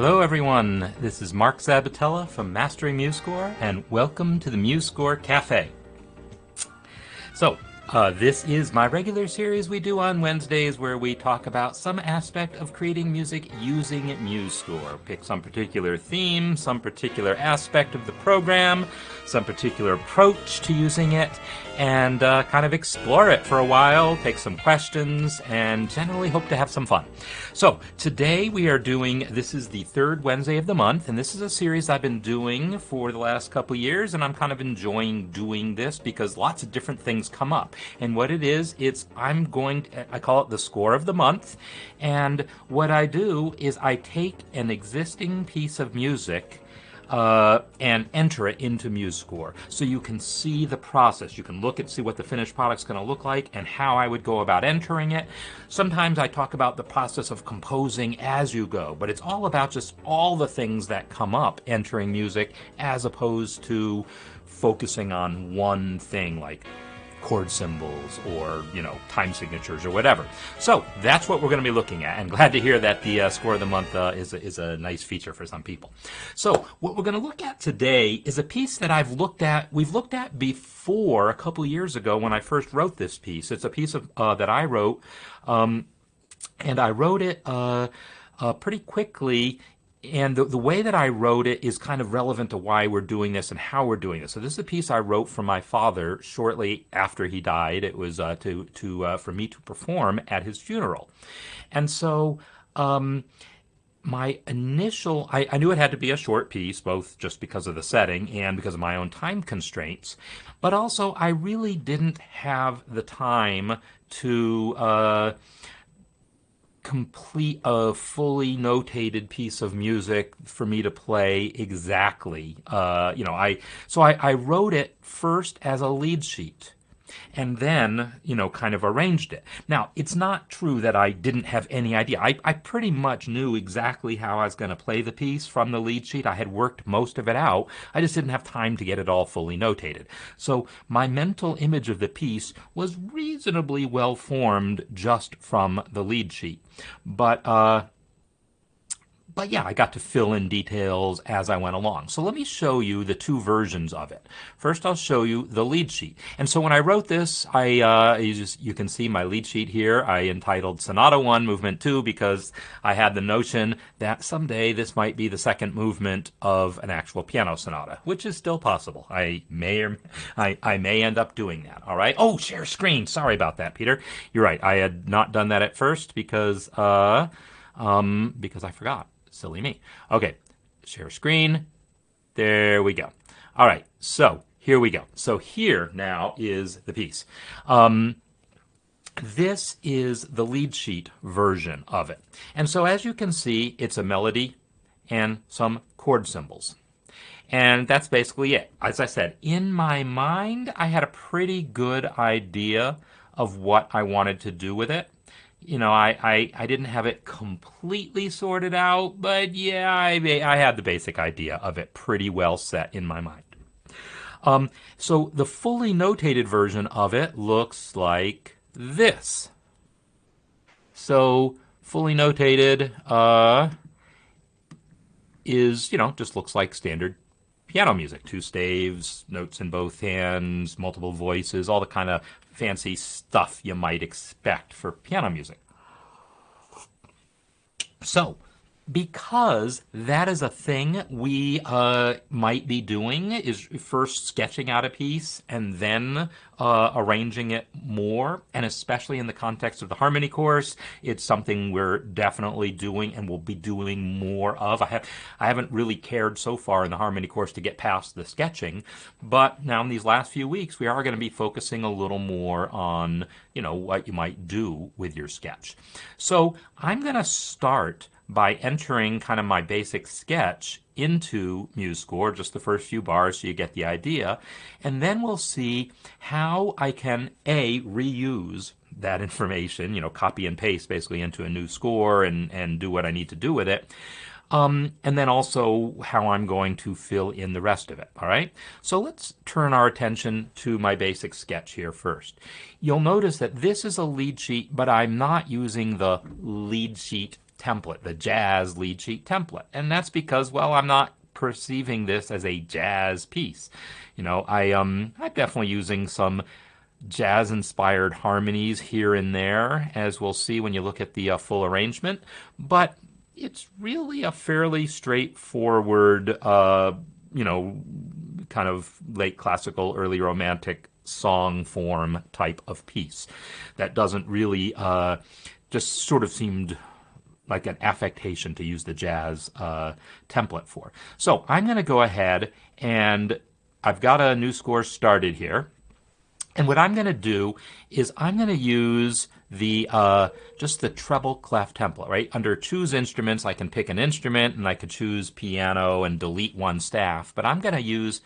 Hello everyone, this is Marc Sabatella from Mastering MuseScore, and welcome to the MuseScore Café. This is my regular series we do on Wednesdays where we talk about some aspect of creating music using MuseScore. Pick some particular theme, some particular aspect of the program, some particular approach to using it, and kind of explore it for a while, take some questions, and generally hope to have some fun. So today we are this is the third Wednesday of the month, and this is a series I've been doing for the last couple years, and I'm kind of enjoying doing this because lots of different things come up. And what it is, I call it the score of the month, and what I do is I take an existing piece of music and enter it into MuseScore. So you can see the process. You can look and see what the finished product's going to look like and how I would go about entering it. Sometimes I talk about the process of composing as you go, but it's all about just all the things that come up entering music as opposed to focusing on one thing like chord symbols or, time signatures or whatever. So that's what we're going to be looking at, and glad to hear that the score of the month is a nice feature for some people. So what we're going to look at today is a piece that we've looked at before a couple years ago when I first wrote this piece. It's a piece that I wrote, and I wrote it pretty quickly. And the way that I wrote it is kind of relevant to why we're doing this and how we're doing this. So this is a piece I wrote for my father shortly after he died. It was for me to perform at his funeral. And so my initial, I knew it had to be a short piece, both just because of the setting and because of my own time constraints. But also, I really didn't have the time to complete a fully notated piece of music for me to play exactly. I wrote it first as a lead sheet and then, kind of arranged it. Now, it's not true that I didn't have any idea. I pretty much knew exactly how I was going to play the piece from the lead sheet. I had worked most of it out. I just didn't have time to get it all fully notated. So my mental image of the piece was reasonably well formed just from the lead sheet. But yeah, I got to fill in details as I went along. So let me show you the two versions of it. First, I'll show you the lead sheet. And so when I wrote this, you can see my lead sheet here. I entitled Sonata 1, Movement 2, because I had the notion that someday this might be the second movement of an actual piano sonata, which is still possible. I may end up doing that. All right. Oh, share screen. Sorry about that, Peter. You're right. I had not done that at first because I forgot. Silly me. Okay, share screen. There we go. All right, so here we go. So here now is the piece. This is the lead sheet version of it. And so as you can see, it's a melody and some chord symbols. And that's basically it. As I said, in my mind, I had a pretty good idea of what I wanted to do with it. I didn't have it completely sorted out, but yeah, I had the basic idea of it pretty well set in my mind. So the fully notated version of it looks like this. So fully notated just looks like standard piano music. Two staves, notes in both hands, multiple voices, all the kind of fancy stuff you might expect for piano music. So, because that is a thing we might be doing, is first sketching out a piece and then arranging it more, and especially in the context of the harmony course, it's something we're definitely doing and will be doing more of. I haven't really cared so far in the harmony course to get past the sketching, but now in these last few weeks we are going to be focusing a little more on what you might do with your sketch. So I'm going to start by entering kind of my basic sketch into MuseScore, just the first few bars so you get the idea, and then we'll see how I can reuse that information, copy and paste basically into a new score and do what I need to do with it. And then also how I'm going to fill in the rest of it, all right? So let's turn our attention to my basic sketch here first. You'll notice that this is a lead sheet, but I'm not using the lead sheet template, the jazz lead sheet template. And that's because, well, I'm not perceiving this as a jazz piece. You know, I'm definitely using some jazz-inspired harmonies here and there, as we'll see when you look at the full arrangement. But it's really a fairly straightforward, you know, kind of late classical, early romantic song form type of piece that doesn't really just sort of seemed like an affectation to use the jazz template for. So I'm going to go ahead and I've got a new score started here. And what I'm going to do is I'm going to use the just the treble clef template, right? Under choose instruments, I can pick an instrument and I could choose piano and delete one staff. But I'm going to use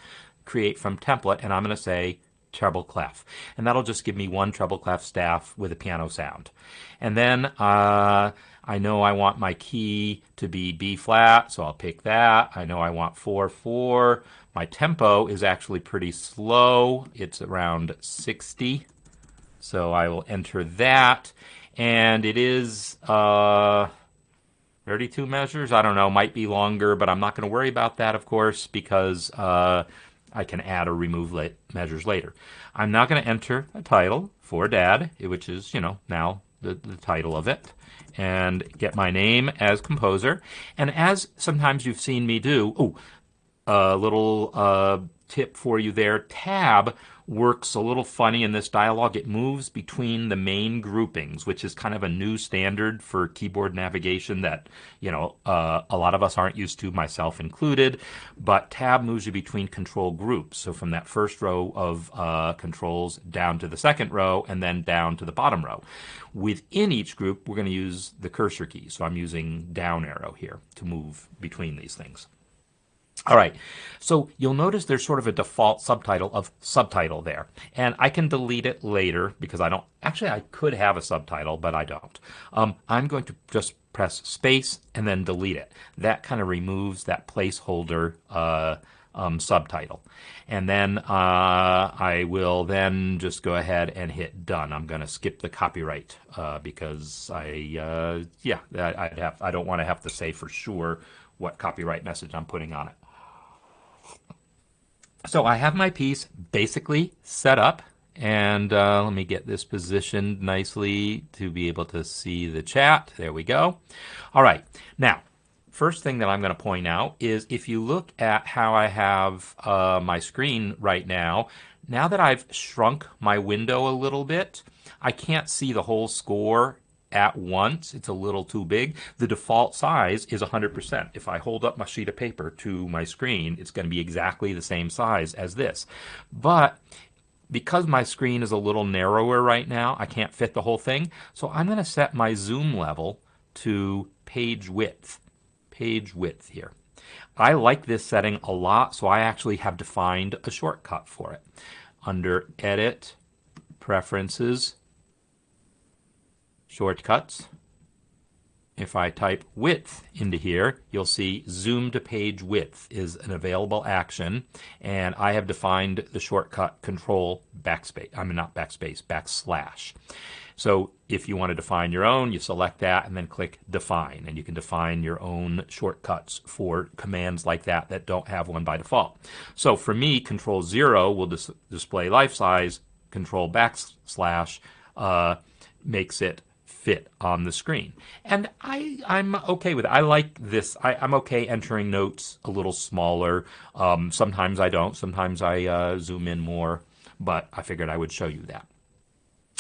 create from template and I'm going to say treble clef. And that'll just give me one treble clef staff with a piano sound. And then I know I want my key to be B flat, so I'll pick that. I know I want 4/4. My tempo is actually pretty slow. It's around 60. So I will enter that. And it is 32 measures. I don't know, might be longer, but I'm not going to worry about that, of course, because I can add or remove measures later. I'm now going to enter a title for Dad, which is, you know, now the title of it, and get my name as composer. And as sometimes you've seen me do, a little tip for you there, tab works a little funny in this dialog. It moves between the main groupings, which is kind of a new standard for keyboard navigation that, you know, a lot of us aren't used to, myself included. But tab moves you between control groups. So from that first row of controls down to the second row and then down to the bottom row. Within each group, we're going to use the cursor key. So I'm using down arrow here to move between these things. All right, so you'll notice there's sort of a default subtitle of subtitle there. And I can delete it later because I don't, actually I could have a subtitle, but I don't. I'm going to just press space and then delete it. That kind of removes that placeholder subtitle. And then I will then just go ahead and hit done. I'm going to skip the copyright because I don't want to have to say for sure what copyright message I'm putting on it. So I have my piece basically set up, and let me get this positioned nicely to be able to see the chat. There we go. All right, now first thing that I'm going to point out is if you look at how I have my screen right now, now that I've shrunk my window a little bit, I can't see the whole score at once. It's a little too big. The default size is 100%. If I hold up my sheet of paper to my screen, it's going to be exactly the same size as this. But because my screen is a little narrower right now, I can't fit the whole thing. So I'm going to set my zoom level to page width. Page width here. I like this setting a lot, so I actually have defined a shortcut for it. Under Edit, Preferences, Shortcuts, if I type width into here, you'll see zoom to page width is an available action, and I have defined the shortcut control backspace. I mean, not backspace, backslash. So if you want to define your own, you select that and then click define, and you can define your own shortcuts for commands like that that don't have one by default. So for me, control 0 will display life size, control backslash makes it fit on the screen. And I'm okay with it. I like this. I'm okay entering notes a little smaller. Sometimes I don't. Sometimes I zoom in more, but I figured I would show you that.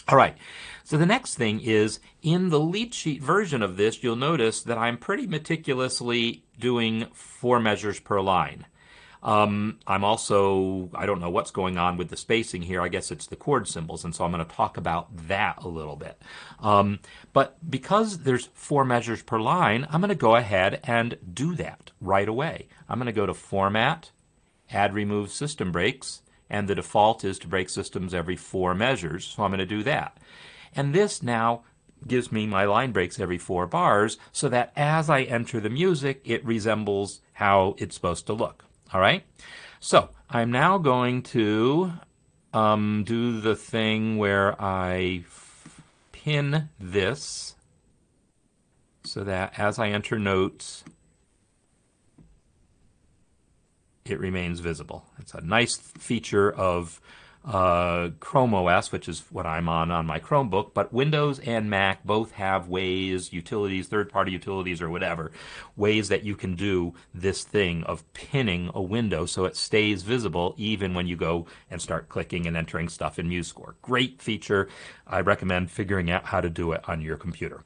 All right, so the next thing is in the lead sheet version of this, you'll notice that I'm pretty meticulously doing 4 measures per line. I'm also, I don't know what's going on with the spacing here. I guess it's the chord symbols, and so I'm going to talk about that a little bit. But because there's 4 measures per line, I'm going to go ahead and do that right away. I'm going to go to Format, Add Remove System Breaks, and the default is to break systems every 4 measures, so I'm going to do that. And this now gives me my line breaks every 4 bars, so that as I enter the music, it resembles how it's supposed to look. All right, so I'm now going to do the thing where I pin this so that as I enter notes, it remains visible. It's a nice feature of Chrome OS, which is what I'm on my Chromebook, but Windows and Mac both have ways, utilities, third-party utilities or whatever, ways that you can do this thing of pinning a window so it stays visible even when you go and start clicking and entering stuff in MuseScore. Great feature. I recommend figuring out how to do it on your computer.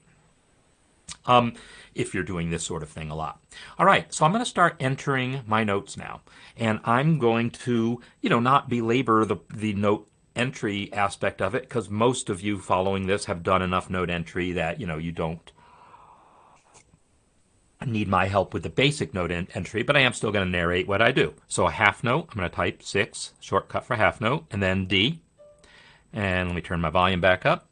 If you're doing this sort of thing a lot. All right, so I'm going to start entering my notes now. And I'm going to, not belabor the note entry aspect of it, because most of you following this have done enough note entry that, you don't need my help with the basic note entry, but I am still going to narrate what I do. So a half note, I'm going to type 6, shortcut for half note, and then D. And let me turn my volume back up.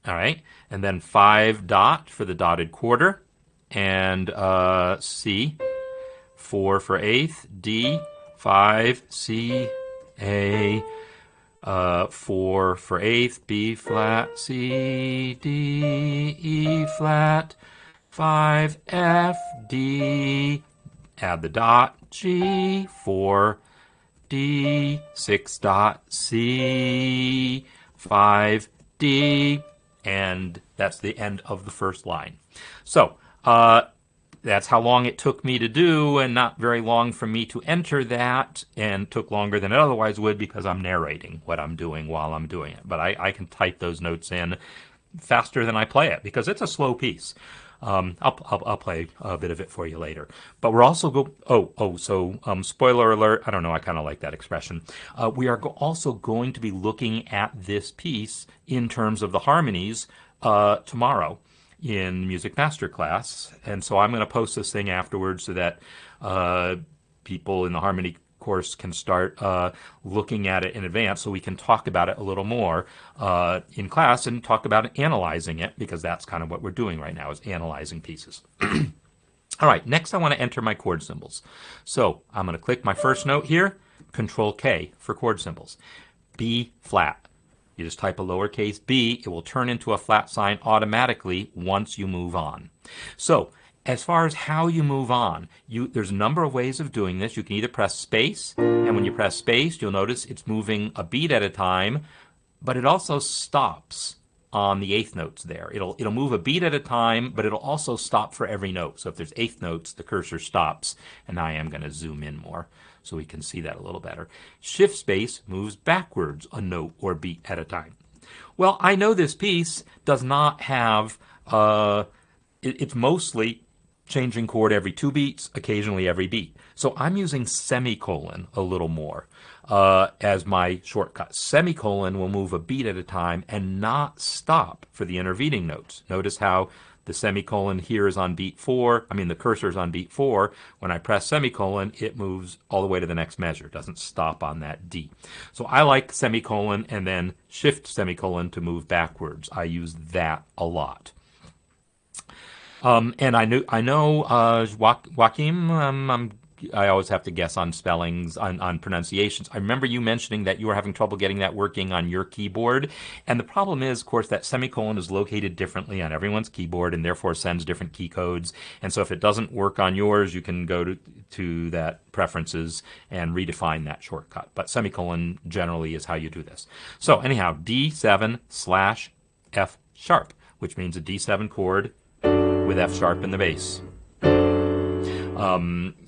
All right, and then 5 dot for the dotted quarter, and C, 4 for eighth, D, 5, C, A, 4 for eighth, B flat, C, D, E flat, 5, F, D, add the dot, G, 4, D, 6 dot, C, 5, D, and that's the end of the first line. So that's how long it took me to do, and not very long for me to enter that, and took longer than it otherwise would because I'm narrating what I'm doing while I'm doing it. But I can type those notes in faster than I play it because it's a slow piece. I'll play a bit of it for you later. But we're also spoiler alert. I don't know. I kind of like that expression. We are also going to be looking at this piece in terms of the harmonies tomorrow in Music Masterclass. And so I'm going to post this thing afterwards so that people in the harmony course can start looking at it in advance, so we can talk about it a little more in class and talk about analyzing it, because that's kind of what we're doing right now, is analyzing pieces. All right, next I want to enter my chord symbols. So I'm going to click my first note here, Control K for chord symbols. B flat. You just type a lowercase b, it will turn into a flat sign automatically once you move on. So as far as how you move on, there's a number of ways of doing this. You can either press space, and when you press space, you'll notice it's moving a beat at a time, but it also stops on the eighth notes there. It'll move a beat at a time, but it'll also stop for every note. So if there's eighth notes, the cursor stops, and I am going to zoom in more so we can see that a little better. Shift space moves backwards a note or beat at a time. Well, I know this piece does not have, it's mostly changing chord every 2 beats, occasionally every beat. So I'm using semicolon a little more as my shortcut. Semicolon will move a beat at a time and not stop for the intervening notes. Notice how the semicolon here is on beat 4. The cursor is on beat 4. When I press semicolon, it moves all the way to the next measure. It doesn't stop on that D. So I like semicolon and then shift semicolon to move backwards. I use that a lot. And I know Joachim, I always have to guess on spellings, on pronunciations. I remember you mentioning that you were having trouble getting that working on your keyboard. And the problem is, of course, that semicolon is located differently on everyone's keyboard and therefore sends different key codes. And so if it doesn't work on yours, you can go to that preferences and redefine that shortcut. But semicolon generally is how you do this. So anyhow, D7/F sharp, which means a D7 chord with F sharp in the bass,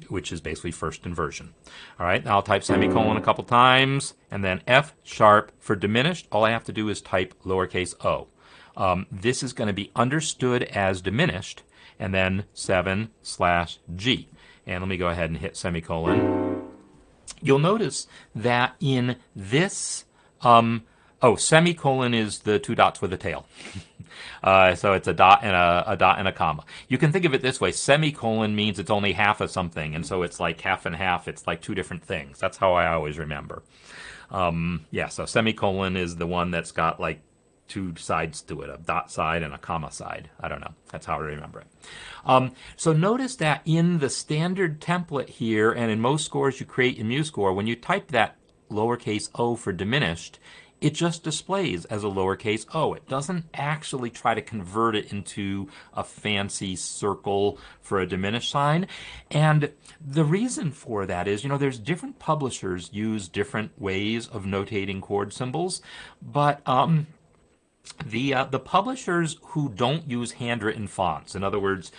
which is basically first inversion. All right, now I'll type semicolon a couple times, and then F sharp for diminished. All I have to do is type lowercase o. This is going to be understood as diminished, and then 7/G. And let me go ahead and hit semicolon. You'll notice that in this, semicolon is the 2 dots with a tail. So it's a dot and a comma. You can think of it this way. Semicolon means it's only half of something, and so it's like half and half. It's like 2 different things. That's how I always remember. So semicolon is the one that's got like 2 sides to it, a dot side and a comma side. I don't know. That's how I remember it. So notice that in the standard template here, and in most scores you create in MuseScore, when you type that lowercase o for diminished, it just displays as a lowercase o. It doesn't actually try to convert it into a fancy circle for a diminished sign. And the reason for that is, there's different publishers use different ways of notating chord symbols, but the publishers who don't use handwritten fonts, in other words,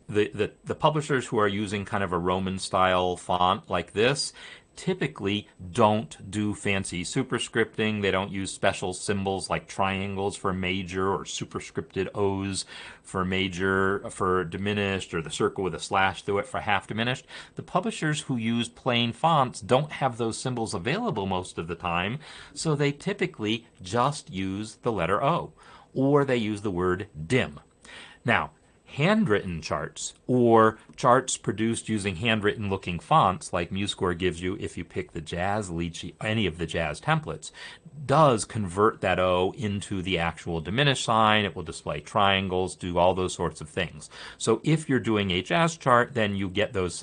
the publishers who are using kind of a Roman style font like this, typically don't do fancy superscripting. They don't use special symbols like triangles for major or superscripted O's for major, for diminished, or the circle with a slash through it for half diminished. The publishers who use plain fonts don't have those symbols available most of the time, so they typically just use the letter O, or they use the word dim. Now, handwritten charts, or charts produced using handwritten looking fonts like MuseScore gives you if you pick the Jazz lead sheet, any of the Jazz templates, does convert that O into the actual diminished sign. It will display triangles, do all those sorts of things. So if you're doing a Jazz chart, then you get those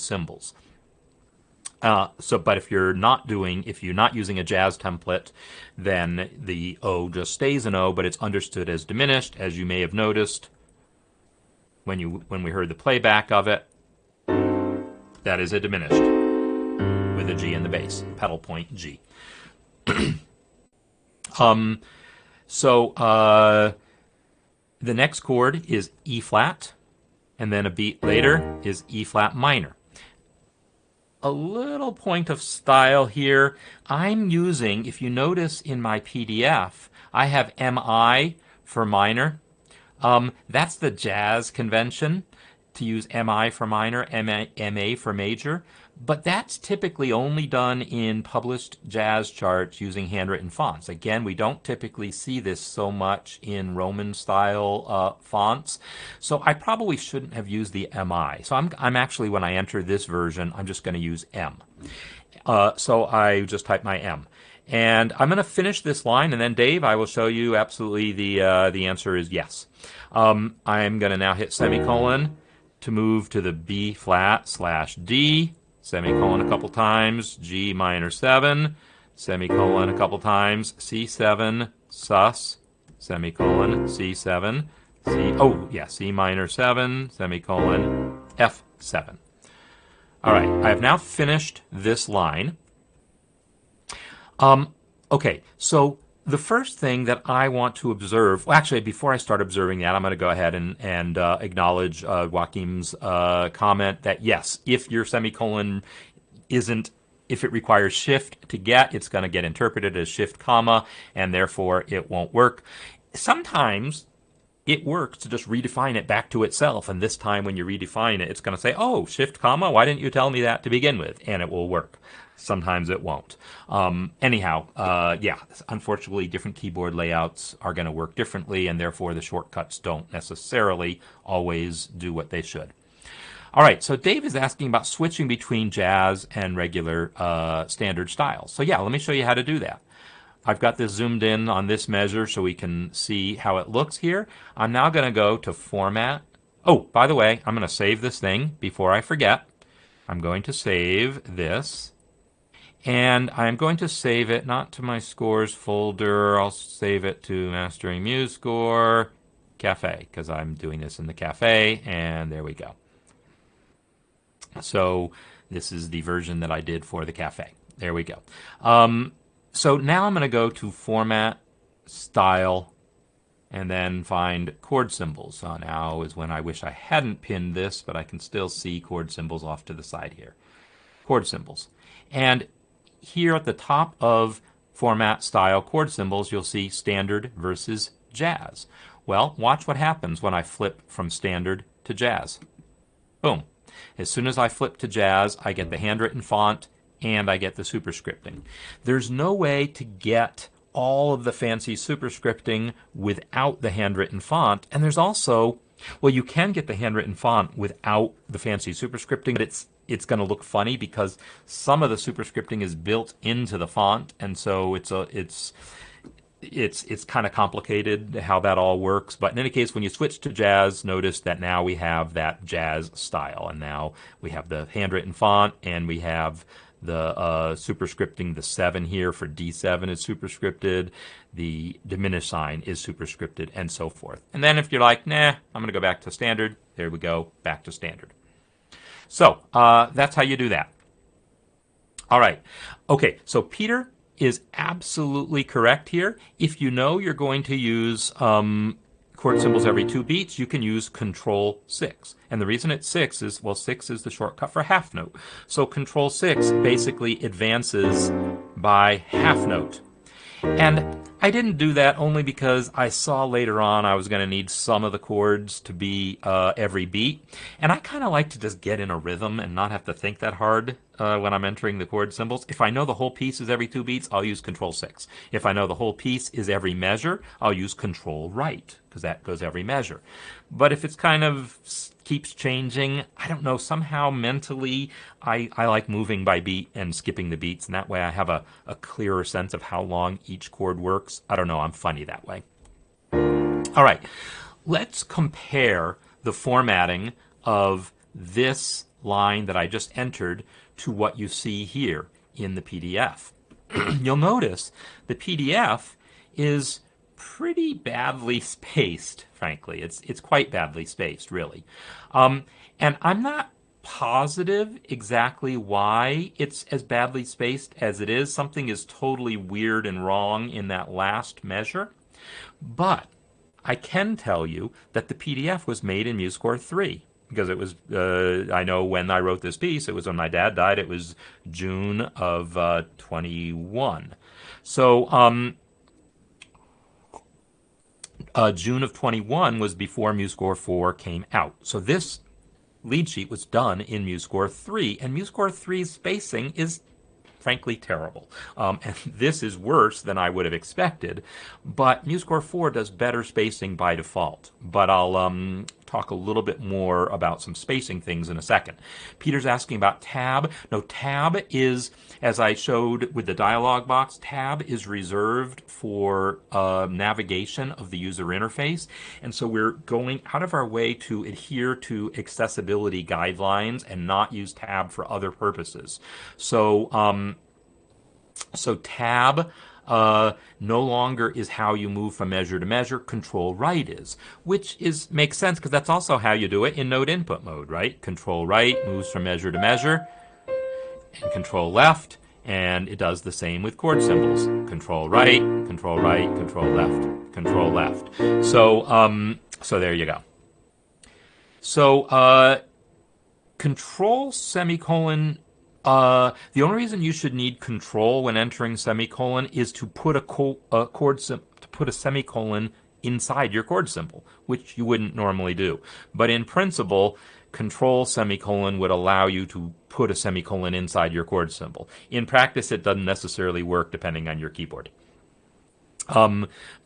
symbols. But if you're not using a Jazz template, then the O just stays an O, but it's understood as diminished, as you may have noticed when we heard the playback of it. That is a diminished with a G in the bass, pedal point G. So the next chord is E flat, and then a beat later is E flat minor. A little point of style here. I'm using, if you notice in my PDF, I have MI for minor. That's the Jazz convention, to use MI for minor, MA for major. But that's typically only done in published Jazz charts using handwritten fonts. Again, we don't typically see this so much in Roman style fonts. So I probably shouldn't have used the MI. So I'm actually, when I enter this version, I'm just going to use M. So I just type my M. And I'm going to finish this line, and then Dave, I will show you absolutely the answer is yes. I'm going to now hit semicolon to move to the B flat / D, semicolon a couple times, G minor 7, semicolon a couple times, C7, sus, semicolon, C7, C minor 7, semicolon, F7. All right, I have now finished this line. Okay, so the first thing that I want to observe, well, actually, before I start observing that, I'm going to go ahead and acknowledge Joachim's comment that yes, if your semicolon if it requires shift to get, it's going to get interpreted as shift comma, and therefore it won't work. Sometimes it works to just redefine it back to itself, and this time when you redefine it, it's going to say, oh, shift comma, why didn't you tell me that to begin with? And it will work. Sometimes it won't. Unfortunately, different keyboard layouts are going to work differently, and therefore the shortcuts don't necessarily always do what they should. All right, so Dave is asking about switching between Jazz and regular standard styles. So yeah, let me show you how to do that. I've got this zoomed in on this measure so we can see how it looks here. I'm now going to go to Format. Oh, by the way, I'm going to save this thing before I forget. I'm going to save this. And I'm going to save it not to my scores folder. I'll save it to Mastering MuseScore Café, because I'm doing this in the Café, and there we go. So this is the version that I did for the Café. There we go. So now I'm going to go to Format, Style, and then find chord symbols. So now is when I wish I hadn't pinned this, but I can still see chord symbols off to the side here. Chord symbols. And here at the top of Format, Style, Chord Symbols, you'll see Standard versus Jazz. Well, watch what happens when I flip from Standard to Jazz. Boom. As soon as I flip to Jazz, I get the handwritten font and I get the superscripting. There's no way to get all of the fancy superscripting without the handwritten font, and there's also, well, you can get the handwritten font without the fancy superscripting, but it's going to look funny because some of the superscripting is built into the font, and so it's kind of complicated how that all works. But in any case, when you switch to Jazz, notice that now we have that Jazz style, and now we have the handwritten font and we have The superscripting the 7 here for D7 is superscripted. The diminished sign is superscripted, and so forth. And then if you're like, nah, I'm going to go back to standard, there we go, back to standard. So that's how you do that. All right. Okay, so Peter is absolutely correct here. If you know you're going to use chord symbols every 2 beats, you can use Control 6. And the reason it's 6 is, well, 6 is the shortcut for half note. So Control 6 basically advances by half note. And I didn't do that only because I saw later on I was going to need some of the chords to be every beat. And I kind of like to just get in a rhythm and not have to think that hard when I'm entering the chord symbols. If I know the whole piece is every 2 beats, I'll use Control 6. If I know the whole piece is every measure, I'll use Control right, because that goes every measure. But if it's kind of keeps changing, I don't know, somehow mentally I like moving by beat and skipping the beats, and that way I have a clearer sense of how long each chord works. I don't know, I'm funny that way. All right, let's compare the formatting of this line that I just entered to what you see here in the PDF. You'll notice the PDF is pretty badly spaced, frankly. It's quite badly spaced, really. And I'm not positive exactly why it's as badly spaced as it is. Something is totally weird and wrong in that last measure. But I can tell you that the PDF was made in MuseScore 3. Because it was, I know when I wrote this piece, it was when my dad died. It was June of 21. So June of 21 was before MuseScore 4 came out. So this lead sheet was done in MuseScore 3, and MuseScore 3's spacing is frankly terrible. And this is worse than I would have expected, but MuseScore 4 does better spacing by default. But I'll talk a little bit more about some spacing things in a second. Peter's asking about tab. No, tab is, as I showed with the dialog box, tab is reserved for navigation of the user interface. And so we're going out of our way to adhere to accessibility guidelines and not use tab for other purposes. So tab no longer is how you move from measure to measure. Control right is, which makes sense because that's also how you do it in note input mode, right? Control right moves from measure to measure, and control left, and it does the same with chord symbols. Control right, control right, control left, control left. So there you go. So control semicolon. The only reason you should need control when entering semicolon is to put a semicolon inside your chord symbol, which you wouldn't normally do. But in principle, control semicolon would allow you to put a semicolon inside your chord symbol. In practice, it doesn't necessarily work depending on your keyboard.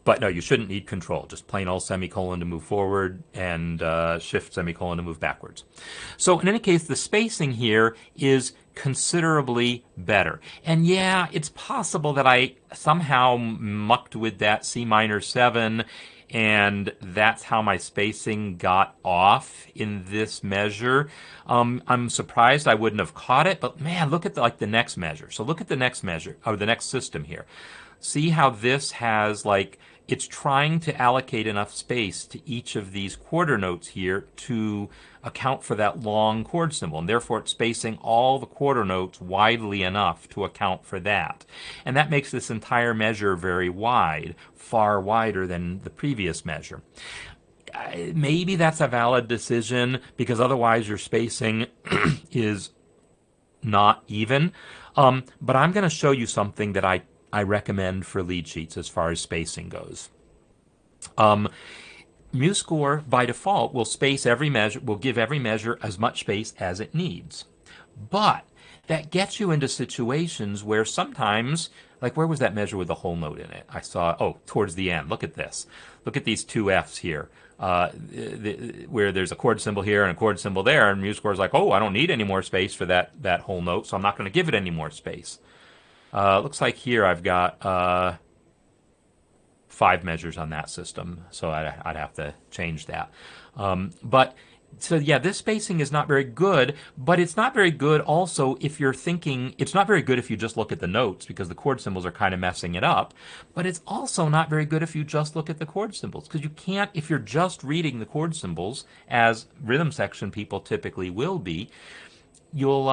But no, you shouldn't need control. Just plain old semicolon to move forward and shift semicolon to move backwards. So in any case, the spacing here is considerably better. And yeah, it's possible that I somehow mucked with that C minor 7, and that's how my spacing got off in this measure. I'm surprised I wouldn't have caught it, but man, look at the next measure. So look at the next measure, or the next system here. See how this has it's trying to allocate enough space to each of these quarter notes here to account for that long chord symbol, and therefore it's spacing all the quarter notes widely enough to account for that. And that makes this entire measure very wide, far wider than the previous measure. Maybe that's a valid decision, because otherwise your spacing is not even. But I'm going to show you something that I recommend for lead sheets as far as spacing goes. MuseScore by default will give every measure as much space as it needs. But that gets you into situations where sometimes, like where was that measure with the whole note in it? I saw, towards the end. Look at this. Look at these two Fs here. Where there's a chord symbol here and a chord symbol there, and MuseScore is like, I don't need any more space for that whole note, so I'm not going to give it any more space. Looks like here I've got 5 measures on that system, so I'd have to change that. But So yeah, this spacing is not very good, but it's not very good also if you're thinking, it's not very good if you just look at the notes because the chord symbols are kind of messing it up, but it's also not very good if you just look at the chord symbols because you can't, if you're just reading the chord symbols, as rhythm section people typically will be, you'll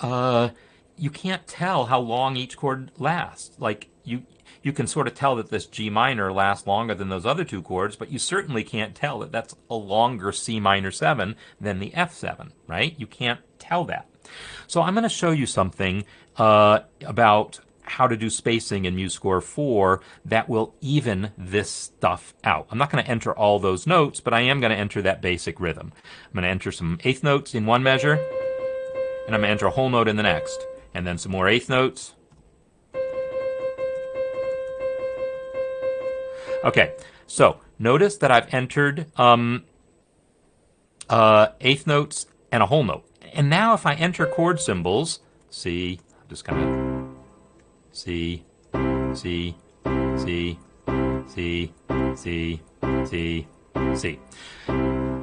uh, you can't tell how long each chord lasts. Like you can sort of tell that this G minor lasts longer than those other two chords, but you certainly can't tell that that's a longer C minor 7 than the F7, right? You can't tell that. So I'm going to show you something about how to do spacing in MuseScore 4 that will even this stuff out. I'm not going to enter all those notes, but I am going to enter that basic rhythm. I'm going to enter some eighth notes in one measure, and I'm going to enter a whole note in the next, and then some more eighth notes. Okay, so notice that I've entered eighth notes and a whole note. And now if I enter chord symbols, C, I'm just kind of C, C, C, C, C, C, C.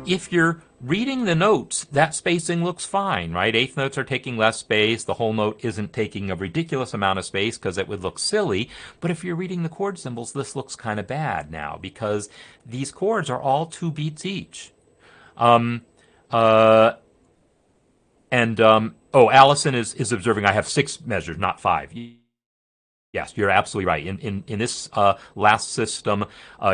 If you're reading the notes, that spacing looks fine, right? Eighth notes are taking less space. The whole note isn't taking a ridiculous amount of space because it would look silly. But if you're reading the chord symbols, this looks kind of bad now because these chords are all 2 beats each. Oh, Allison is observing I have 6 measures, not 5. Yes, you're absolutely right. In this last system,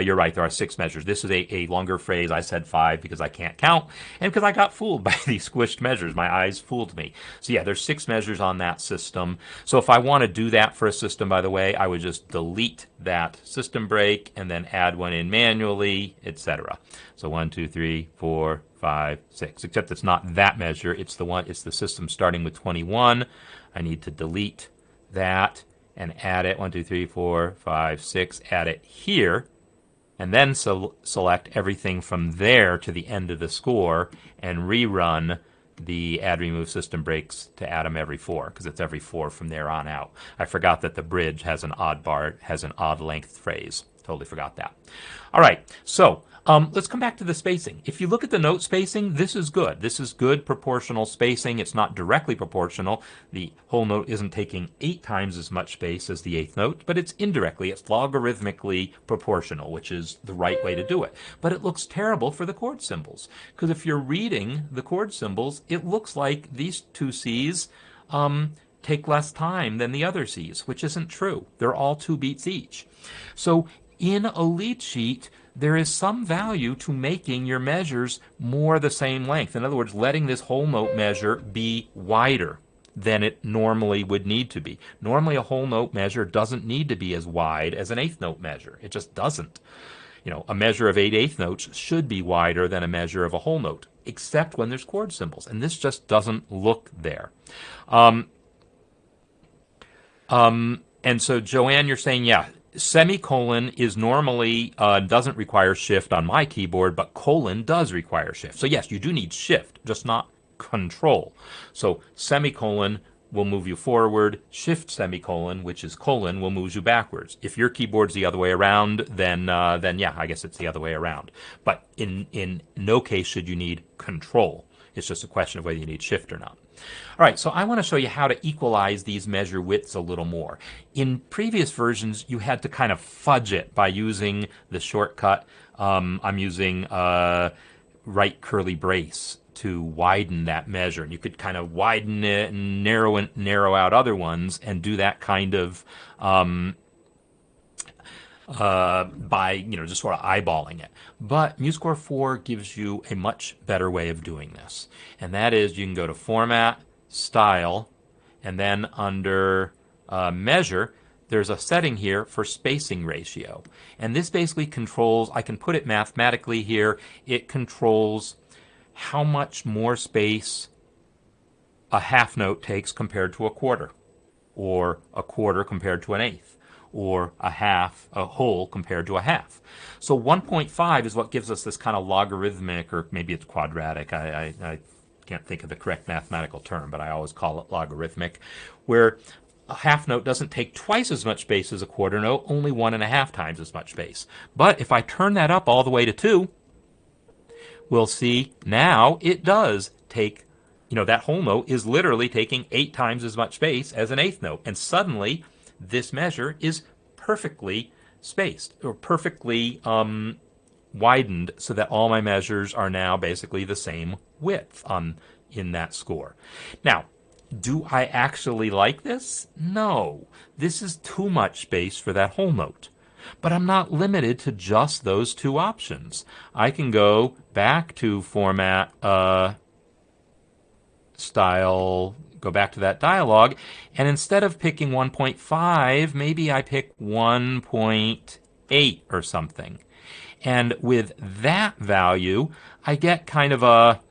you're right. There are 6 measures. This is a longer phrase. I said 5 because I can't count and because I got fooled by these squished measures. My eyes fooled me. So yeah, there's 6 measures on that system. So if I want to do that for a system, by the way, I would just delete that system break and then add one in manually, etc. So 1, 2, 3, 4, 5, 6. Except it's not that measure. It's the system starting with 21. I need to delete that and add it 1, 2, 3, 4, 5, 6, add it here, and then select everything from there to the end of the score and rerun the add remove system breaks to add them every 4 because it's every 4 from there on out. I forgot that the bridge has an odd length phrase. Totally forgot that. All right, so let's come back to the spacing. If you look at the note spacing, this is good. This is good proportional spacing. It's not directly proportional. The whole note isn't taking 8 times as much space as the eighth note, but it's indirectly, it's logarithmically proportional, which is the right way to do it. But it looks terrible for the chord symbols, because if you're reading the chord symbols, it looks like these 2 C's take less time than the other C's, which isn't true. They're all 2 beats each. So in a lead sheet, there is some value to making your measures more the same length. In other words, letting this whole note measure be wider than it normally would need to be. Normally a whole note measure doesn't need to be as wide as an eighth note measure. It just doesn't. You know, a measure of 8 eighth notes should be wider than a measure of a whole note, except when there's chord symbols. And this just doesn't look there. And so, Joanne, you're saying, yeah, semicolon is normally doesn't require shift on my keyboard, but colon does require shift. So yes, you do need shift, just not control. So semicolon will move you forward. Shift semicolon, which is colon, will move you backwards. If your keyboard's the other way around, then yeah, I guess it's the other way around. But in no case should you need control. It's just a question of whether you need shift or not. All right, so I want to show you how to equalize these measure widths a little more. In previous versions, you had to kind of fudge it by using the shortcut. I'm using right curly brace to widen that measure. And you could kind of widen it and narrow out other ones and do that kind of by just sort of eyeballing it. But MuseScore 4 gives you a much better way of doing this, and that is you can go to Format, Style, and then under Measure, there's a setting here for spacing ratio, and this basically controls, I can put it mathematically here, it controls how much more space a half note takes compared to a quarter, or a quarter compared to an eighth, or a whole compared to a half. So 1.5 is what gives us this kind of logarithmic, or maybe it's quadratic, I can't think of the correct mathematical term, but I always call it logarithmic, where a half note doesn't take twice as much space as a quarter note, only 1.5 times as much space. But if I turn that up all the way to 2, we'll see now it does take, that whole note is literally taking 8 times as much space as an eighth note. And suddenly this measure is perfectly spaced, or perfectly widened, so that all my measures are now basically the same width in that score. Now, do I actually like this? No. This is too much space for that whole note. But I'm not limited to just those two options. I can go back to format, style, go back to that dialog, and instead of picking 1.5, maybe I pick 1.8 or something. And with that value, I get kind of a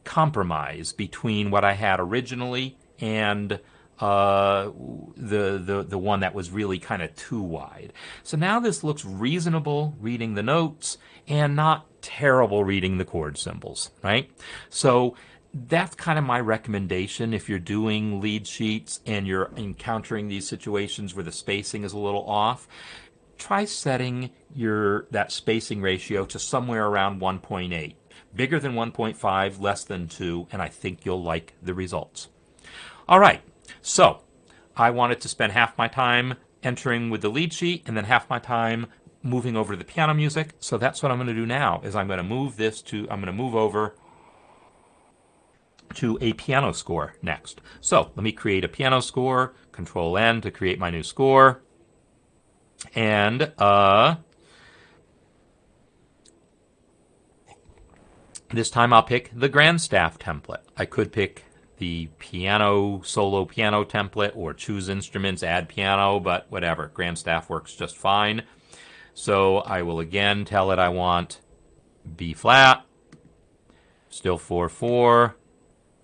compromise between what I had originally and the one that was really kind of too wide. So now this looks reasonable reading the notes and not terrible reading the chord symbols, right? So that's kind of my recommendation if you're doing lead sheets and you're encountering these situations where the spacing is a little off. Try setting that spacing ratio to somewhere around 1.8. Bigger than 1.5, less than 2, and I think you'll like the results. All right, so I wanted to spend half my time entering with the lead sheet and then half my time moving over to the piano music. So that's what I'm going to do now, is I'm going to move over to a piano score next. So let me create a piano score, Control N to create my new score. And this time I'll pick the Grandstaff template. I could pick the solo piano template, or choose instruments, add piano, but whatever. Grandstaff works just fine. So I will again tell it I want B flat, still 4/4,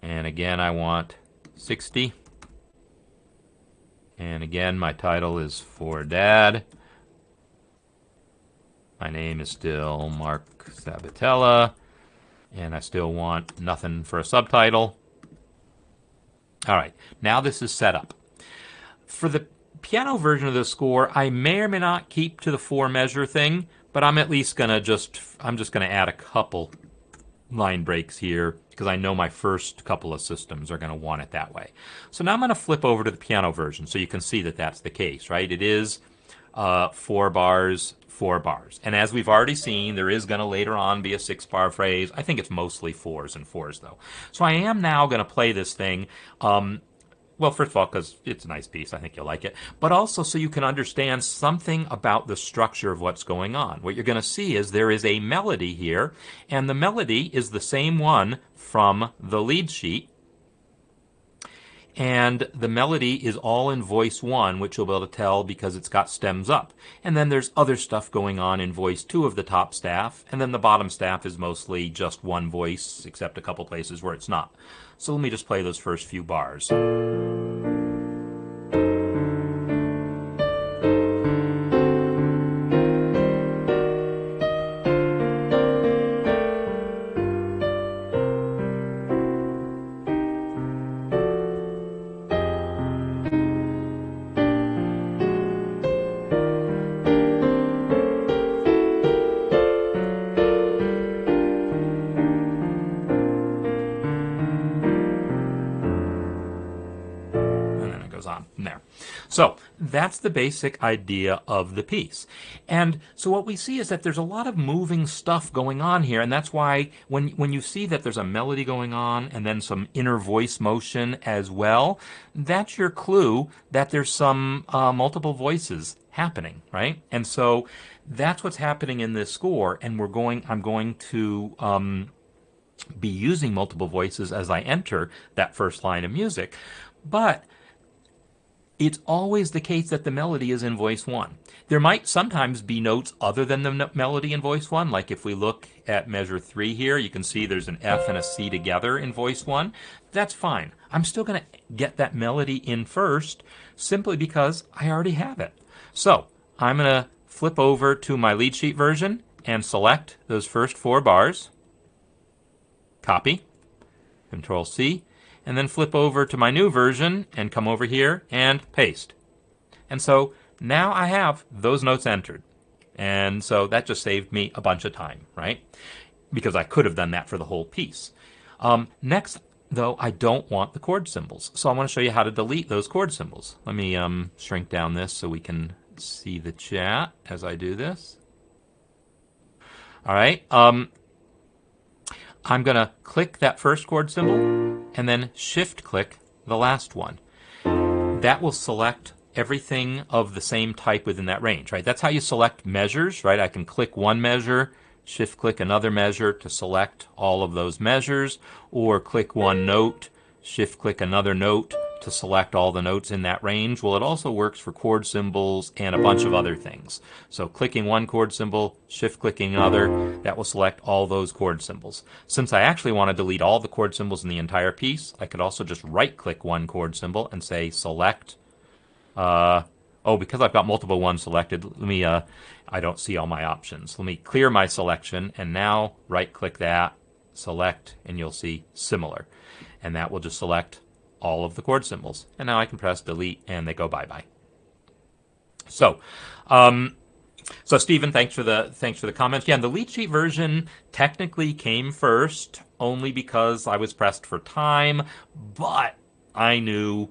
and again I want 60. And again, my title is For Dad. My name is still Marc Sabatella. And I still want nothing for a subtitle. All right, now this is set up. For the piano version of the score, I may or may not keep to the 4 measure thing, but I'm at least going to I'm just going to add a couple line breaks here, because I know my first couple of systems are going to want it that way. So now I'm going to flip over to the piano version so you can see that that's the case, right? It is 4 bars, 4 bars. And as we've already seen, there is going to later on be a 6-bar phrase. I think it's mostly 4s and 4s, though. So I am now going to play this thing. Well, first of all, because it's a nice piece. I think you'll like it. But also so you can understand something about the structure of what's going on. What you're going to see is there is a melody here, and the melody is the same one from the lead sheet. And the melody is all in voice 1, which you'll be able to tell because it's got stems up. And then there's other stuff going on in voice 2 of the top staff, and then the bottom staff is mostly just one voice, except a couple places where it's not. So let me just play those first few bars. So that's the basic idea of the piece. And so what we see is that there's a lot of moving stuff going on here, and that's why when you see that there's a melody going on and then some inner voice motion as well, that's your clue that there's some multiple voices happening, right? And so that's what's happening in this score, and I'm going to be using multiple voices as I enter that first line of music. But it's always the case that the melody is in voice 1. There might sometimes be notes other than the melody in voice 1. Like if we look at measure 3 here, you can see there's an F and a C together in voice 1. That's fine. I'm still going to get that melody in first simply because I already have it. So I'm going to flip over to my lead sheet version and select those first 4 bars. Copy. Control C. And then flip over to my new version and come over here and paste. And so now I have those notes entered. And so that just saved me a bunch of time, right? Because I could have done that for the whole piece. Next, though, I don't want the chord symbols. So I want to show you how to delete those chord symbols. Let me shrink down this so we can see the chat as I do this. All right. I'm going to click that first chord symbol and then shift click the last one. That will select everything of the same type within that range, right? That's how you select measures, right? I can click one measure, shift click another measure to select all of those measures, or click one note, shift click another note to select all the notes in that range. Well, it also works for chord symbols and a bunch of other things. So clicking one chord symbol, shift clicking another, that will select all those chord symbols. Since I actually want to delete all the chord symbols in the entire piece, I could also just right click one chord symbol and say select. Because I've got multiple ones selected, let me, I don't see all my options. Let me clear my selection and now right click that, select, and you'll see similar. And that will just select all of the chord symbols. And now I can press delete and they go bye-bye. So, Stephen, thanks for the comments. Yeah, and the lead sheet version technically came first only because I was pressed for time, but I knew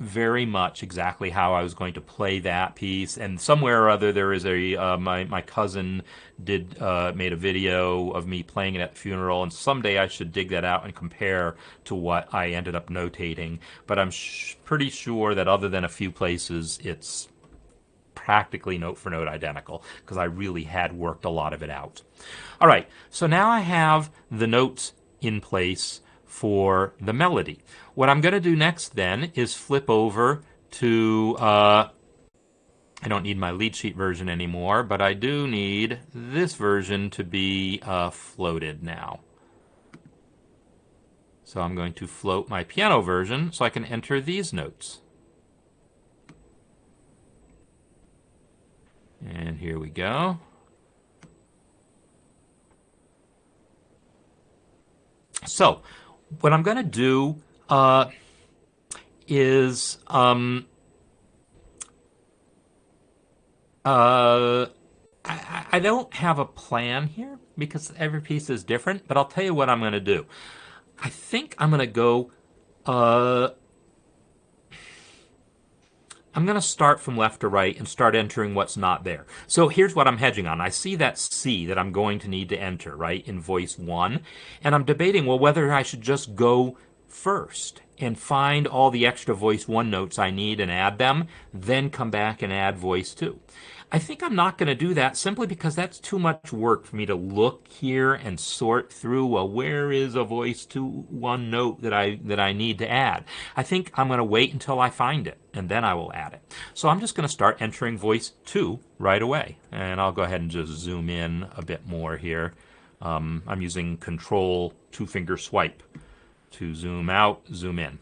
very much exactly how I was going to play that piece, and somewhere or other there is a my cousin made a video of me playing it at the funeral, and someday I should dig that out and compare to what I ended up notating. But I'm pretty sure that other than a few places, it's practically note for note identical because I really had worked a lot of it out. All right, so now I have the notes in place for the melody. What I'm going to do next then is flip over to, I don't need my lead sheet version anymore, but I do need this version to be floated now. So I'm going to float my piano version so I can enter these notes. And here we go. So what I'm going to do is I don't have a plan here because every piece is different, but I'll tell you what I'm going to do. I think I'm going to go I'm going to start from left to right and start entering what's not there. So here's what I'm hedging on. I see that C that I'm going to need to enter, right, in voice 1. And I'm debating, well, whether I should just go first and find all the extra voice 1 notes I need and add them, then come back and add voice 2. I think I'm not going to do that simply because that's too much work for me to look here and sort through, well, where is a voice 1 note that I need to add? I think I'm going to wait until I find it, and then I will add it. So I'm just going to start entering voice 2 right away. And I'll go ahead and just zoom in a bit more here. I'm using Control 2-finger swipe to zoom out, zoom in.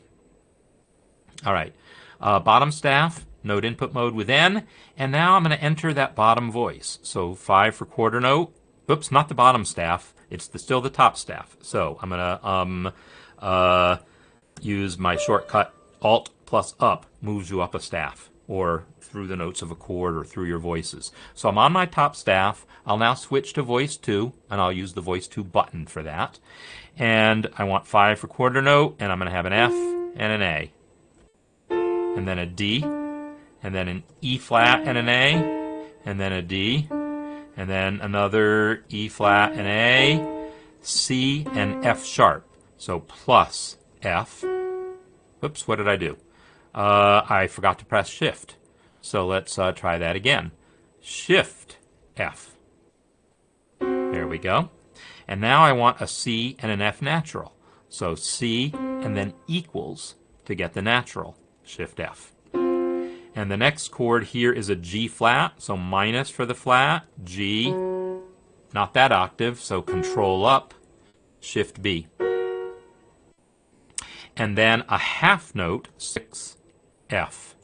All right, bottom staff, note input mode with N, and now I'm going to enter that bottom voice. So 5 for quarter note. Oops, not the bottom staff. It's still the top staff. So I'm going to use my shortcut Alt plus up, moves you up a staff, or through the notes of a chord or through your voices. So I'm on my top staff. I'll now switch to voice 2, and I'll use the voice 2 button for that. And I want 5 for quarter note, and I'm going to have an F and an A. And then a D, and then an E flat and an A, and then a D, and then another E flat and A, C and F sharp. So plus F. Whoops, what did I do? I forgot to press Shift. So let's try that again. Shift F. There we go. And now I want a C and an F natural. So C and then equals to get the natural. Shift F. And the next chord here is a G flat, so minus for the flat, G, not that octave, so Control up, Shift B. And then a half note, 6 F.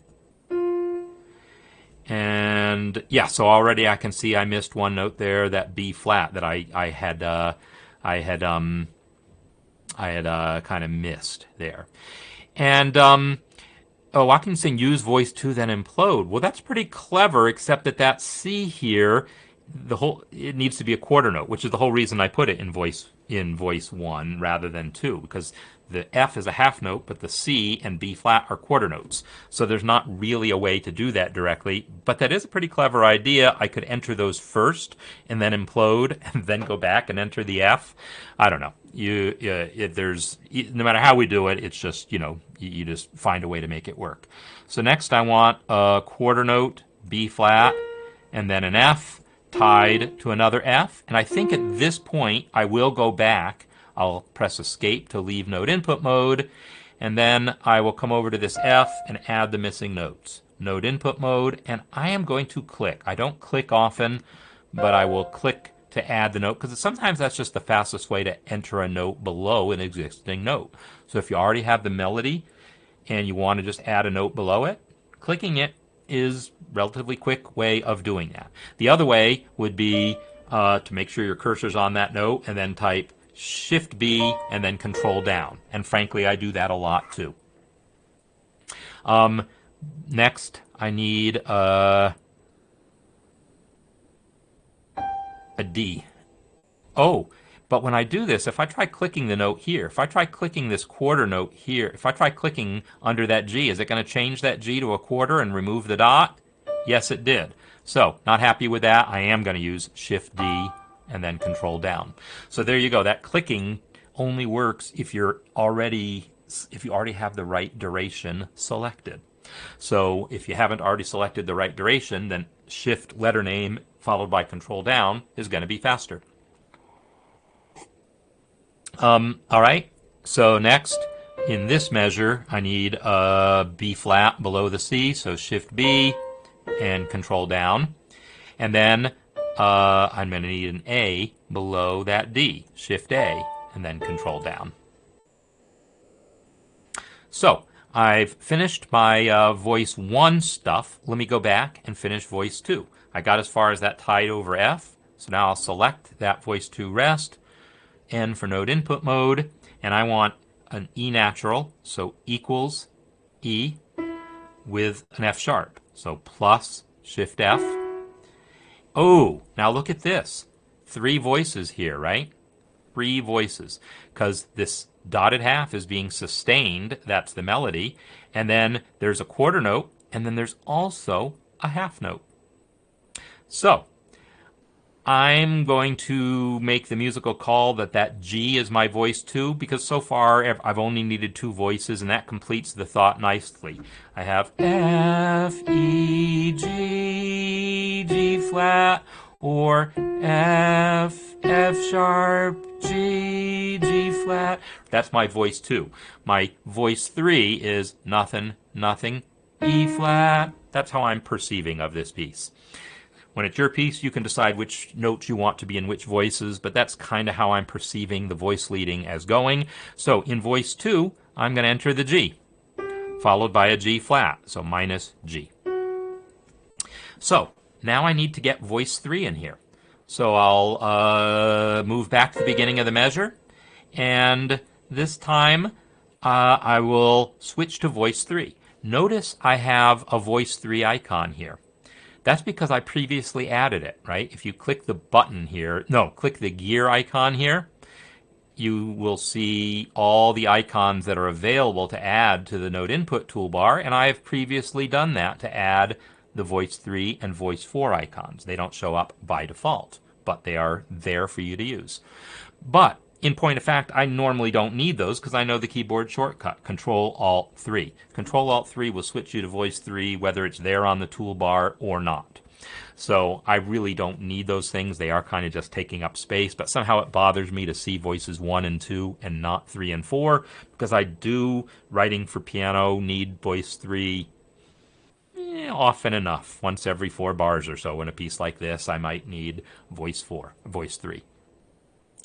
And yeah, so already I can see I missed one note there, that B flat that I had kind of missed there. And Oh, Watkin saying use voice 2 then implode. Well, that's pretty clever, except that that C here, it needs to be a quarter note, which is the whole reason I put it in voice 1 rather than 2, because the F is a half note, but the C and B flat are quarter notes. So there's not really a way to do that directly, but that is a pretty clever idea. I could enter those first and then implode and then go back and enter the F. I don't know. No matter how we do it, it's just, you just find a way to make it work. So next I want a quarter note, B flat, and then an F tied to another F. And I think at this point I will go back. I'll press escape to leave note input mode, and then I will come over to this F and add the missing notes. Note input mode, and I am going to click. I don't click often, but I will click to add the note, because sometimes that's just the fastest way to enter a note below an existing note. So if you already have the melody and you want to just add a note below it, clicking it is a relatively quick way of doing that. The other way would be to make sure your cursor's on that note and then type Shift B and then Control down. And frankly, I do that a lot too. Next, I need a D. Oh, but when I do this, if I try clicking the note here, if I try clicking this quarter note here, if I try clicking under that G, is it going to change that G to a quarter and remove the dot? Yes, it did. So, not happy with that. I am going to use Shift D and then Control down. So there you go. That clicking only works if you already have the right duration selected. So if you haven't already selected the right duration, then Shift letter name followed by Control down is going to be faster. All right. So next, in this measure, I need a B flat below the C. So Shift B and Control down, and then I'm going to need an A below that D. Shift A and then Control down. So I've finished my voice 1 stuff. Let me go back and finish voice 2. I got as far as that tied over F. So now I'll select that voice 2 rest, N for note input mode, and I want an E natural, so equals E with an F sharp. So plus Shift F. Oh, now look at this. 3 voices here, right? 3 voices, because this dotted half is being sustained. That's the melody. And then there's a quarter note, and then there's also a half note. So I'm going to make the musical call that G is my voice 2, because so far I've only needed 2 voices, and that completes the thought nicely. I have F, E, G, G flat, or F, F sharp, G, G flat. That's my voice 2. My voice 3 is nothing, nothing, E flat. That's how I'm perceiving of this piece. When it's your piece, you can decide which notes you want to be in which voices, but that's kind of how I'm perceiving the voice leading as going. So in voice 2, I'm going to enter the G, followed by a G flat, so minus G. So now I need to get voice 3 in here. So I'll move back to the beginning of the measure, and this time I will switch to voice 3. Notice I have a voice 3 icon here. That's because I previously added it, right? If you click the button here, click the gear icon here, you will see all the icons that are available to add to the note input toolbar, and I have previously done that to add the voice 3 and voice 4 icons. They don't show up by default, but they are there for you to use. But in point of fact, I normally don't need those because I know the keyboard shortcut, Control-Alt-3. Control-Alt-3 will switch you to voice 3 whether it's there on the toolbar or not. So I really don't need those things. They are kind of just taking up space, but somehow it bothers me to see voices 1 and 2 and not 3 and 4, because I do, writing for piano, need voice 3 often enough. Once every 4 bars or so in a piece like this, I might need voice 3.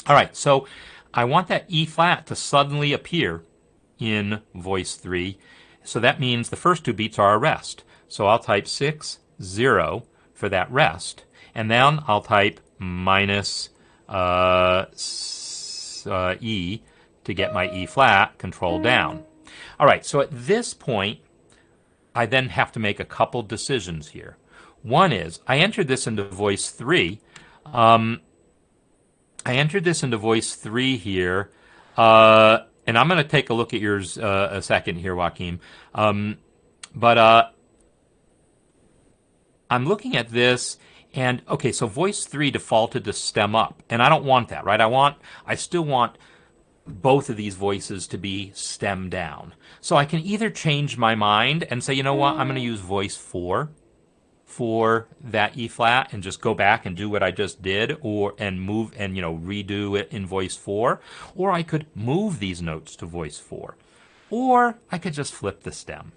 All right, so I want that E flat to suddenly appear in voice 3. So that means the first 2 beats are a rest. So I'll type 6, 0 for that rest, and then I'll type minus E to get my E flat, Control down. All right, so at this point, I then have to make a couple decisions here. One is I entered this into voice 3. I entered this into voice 3 here, and I'm going to take a look at yours a second here, Joaquin. But I'm looking at this, and okay, so voice 3 defaulted to stem up, and I don't want that, right? I still want both of these voices to be stem down. So I can either change my mind and say, you know what, I'm going to use voice 4 for that E flat and just go back and do what I just did, or and move and redo it in voice 4, or I could move these notes to voice 4, or I could just flip the stem.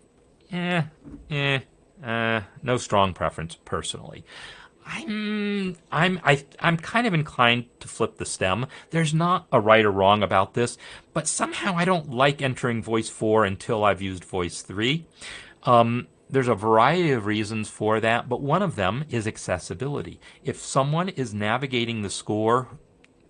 No strong preference personally. I'm kind of inclined to flip the stem. There's not a right or wrong about this, but somehow I don't like entering voice 4 until I've used voice 3. There's a variety of reasons for that, but one of them is accessibility. If someone is navigating the score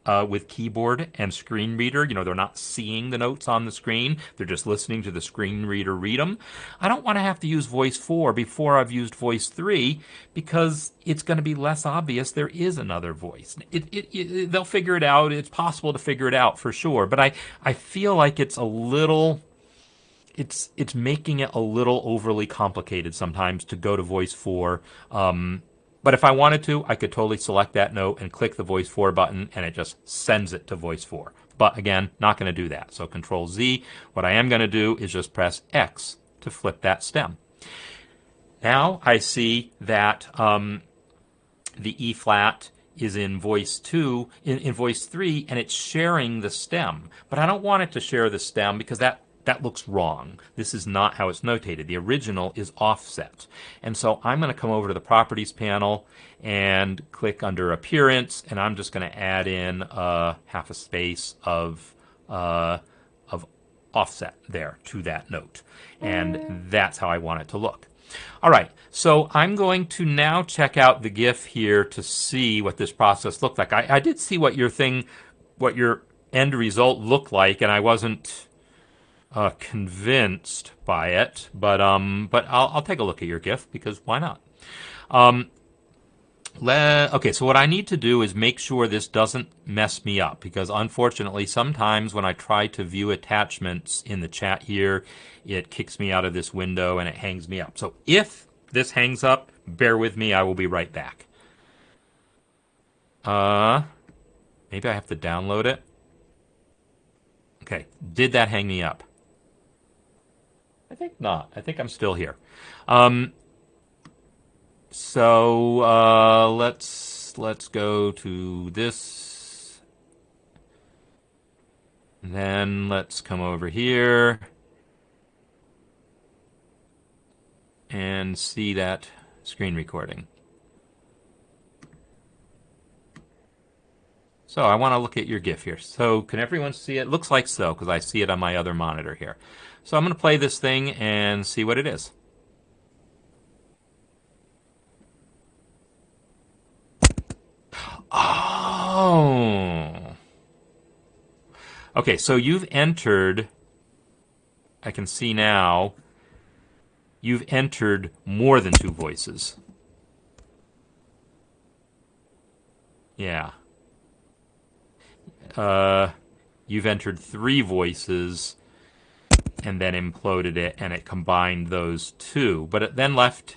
with keyboard and screen reader, they're not seeing the notes on the screen, they're just listening to the screen reader read them. I don't want to have to use voice 4 before I've used voice 3 because it's going to be less obvious there is another voice. They'll figure it out. It's possible to figure it out for sure, but I feel like it's a little... It's making it a little overly complicated sometimes to go to voice 4. But if I wanted to, I could totally select that note and click the voice 4 button, and it just sends it to voice 4. But again, not going to do that. So Control Z. What I am going to do is just press X to flip that stem. Now I see that the E flat is in voice 2, in voice 3, and it's sharing the stem. But I don't want it to share the stem because that looks wrong. This is not how it's notated. The original is offset. And so I'm going to come over to the Properties panel and click under Appearance, and I'm just going to add in half a space of offset there to that note. And that's how I want it to look. All right, so I'm going to now check out the GIF here to see what this process looked like. I did see what your end result looked like, and I wasn't convinced by it, but I'll take a look at your GIF because why not? Okay, so what I need to do is make sure this doesn't mess me up because unfortunately sometimes when I try to view attachments in the chat here, it kicks me out of this window and it hangs me up. So if this hangs up, bear with me, I will be right back. Maybe I have to download it. Okay, did that hang me up? I think not. I think I'm still here. So let's go to this. Then let's come over here and see that screen recording. So I want to look at your GIF here. So can everyone see it? Looks like so because I see it on my other monitor here. So I'm going to play this thing and see what it is. Oh. Okay, so you've entered, I can see now, you've entered more than 2 voices. Yeah. You've entered 3 voices and then imploded it, and it combined those 2. But it then left...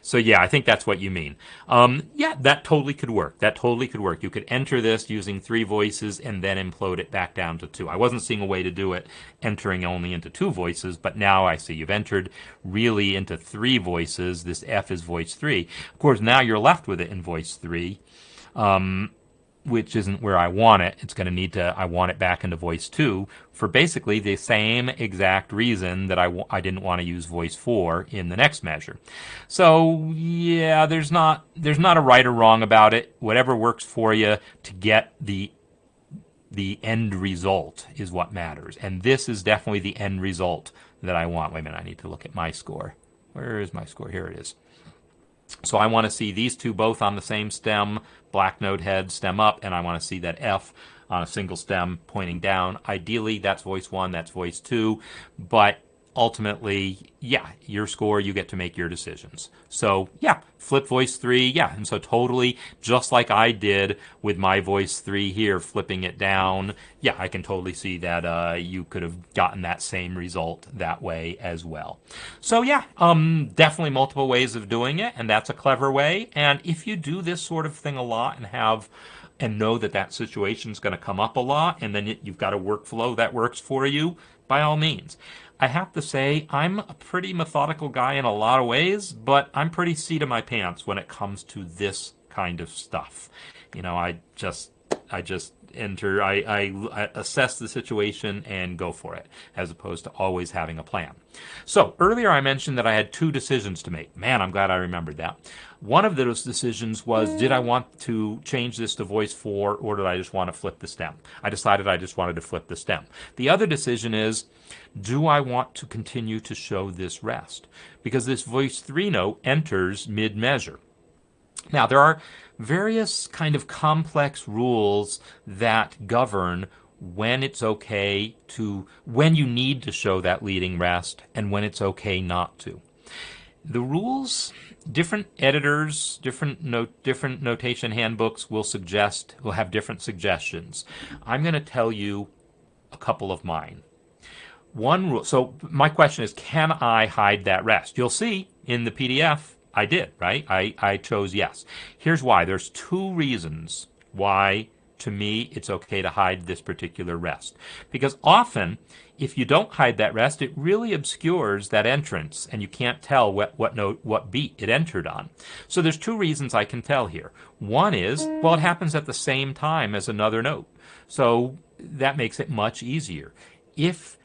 So yeah, I think that's what you mean. Yeah, that totally could work. That totally could work. You could enter this using 3 voices and then implode it back down to 2. I wasn't seeing a way to do it entering only into 2 voices, but now I see you've entered really into 3 voices. This F is voice 3. Of course, now you're left with it in voice 3. Which isn't where I want it. It's going to need to, I want it back into voice 2 for basically the same exact reason that I didn't want to use voice 4 in the next measure. So yeah, there's not a right or wrong about it. Whatever works for you to get the end result is what matters. And this is definitely the end result that I want. Wait a minute, I need to look at my score. Where is my score? Here it is. So I want to see these 2 both on the same stem, black note head, stem up, and I want to see that F on a single stem pointing down. Ideally, that's voice 1, that's voice 2, but ultimately, yeah, your score, you get to make your decisions. So, yeah, flip voice 3, yeah. And so totally, just like I did with my voice 3 here, flipping it down, yeah, I can totally see that you could have gotten that same result that way as well. So, yeah, definitely multiple ways of doing it, and that's a clever way. And if you do this sort of thing a lot and know that that situation is going to come up a lot, and then you've got a workflow that works for you, by all means. I have to say, I'm a pretty methodical guy in a lot of ways, but I'm pretty seat of my pants when it comes to this kind of stuff. You know, I just enter, I assess the situation and go for it, as opposed to always having a plan. So earlier I mentioned that I had 2 decisions to make. Man, I'm glad I remembered that. One of those decisions was, did I want to change this to voice 4, or did I just want to flip the stem? I decided I just wanted to flip the stem. The other decision is, do I want to continue to show this rest? Because this voice 3 note enters mid-measure. Now, there are various kind of complex rules that govern when it's okay to, when you need to show that leading rest, and when it's okay not to. The rules, different editors, different notation handbooks will have different suggestions. I'm going to tell you a couple of mine. One rule, so my question is, can I hide that rest? You'll see in the PDF, I did, right? I chose yes. Here's why. There's 2 reasons why, to me, it's okay to hide this particular rest. Because often, if you don't hide that rest, it really obscures that entrance, and you can't tell what note, what beat it entered on. So there's 2 reasons I can tell here. One is, well, it happens at the same time as another note. So that makes it much easier. If